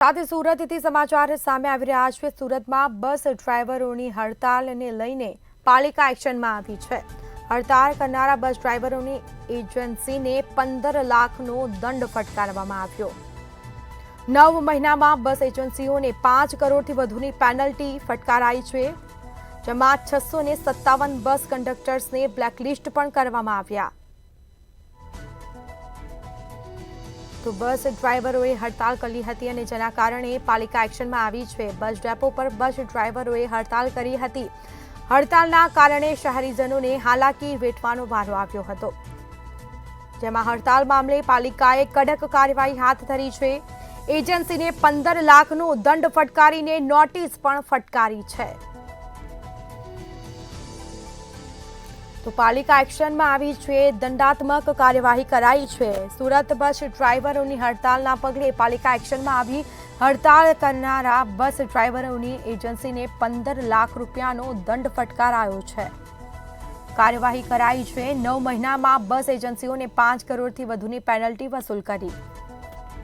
સાથે સુરતથી સમાચાર સામે આવી રહ્યા છે। સુરતમાં બસ ડ્રાઈવરોની હડતાલને લઈને પાલિકા એક્શનમાં આવી છે। હડતાળ કરનારા બસ ડ્રાઈવરોની એજન્સીને 15 લાખનો દંડ ફટકારવામાં આવ્યો। 9 મહિનામાં બસ એજન્સીઓને 5 કરોડથી વધુની પેનલ્ટી ફટકારાઈ છે, જેમાં 657 બસ કંડક્ટર્સને બ્લેકલિસ્ટ પણ કરવામાં આવ્યા। તો બસ ડ્રાઈવરોએ હડતાલ કરી હતી અને જેના કારણે પાલિકા એક્શનમાં આવી છે। બસ ડેપો પર બસ ડ્રાઈવરોએ હડતાલ કરી હતી। હડતાલના કારણે શહેરીજનોને હાલાકી વેઠવાનો વારો આવ્યો હતો, જેમાં હડતાલ મામલે પાલિકાએ કડક કાર્યવાહી હાથ ધરી છે। એજન્સીને 15 લાખનો દંડ ફટકારીને નોટિસ પણ ફટકારી છે। તો પાલિકા એક્શનમાં આવી છે, દંડાત્મક કાર્યવાહી કરાઈ છે। સુરત બસ ડ્રાઈવરોની હડતાલના પગલે પાલિકા એક્શનમાં આવી। હડતાલ કરનારા બસ ડ્રાઈવરોની એજન્સીને 15 લાખ રૂપિયાનો દંડ ફટકારાયો છે। કાર્યવાહી કરાઈ છે। 9 મહિનામાં બસ એજન્સીઓને 5 કરોડથી વધુની પેનલ્ટી વસૂલ કરી।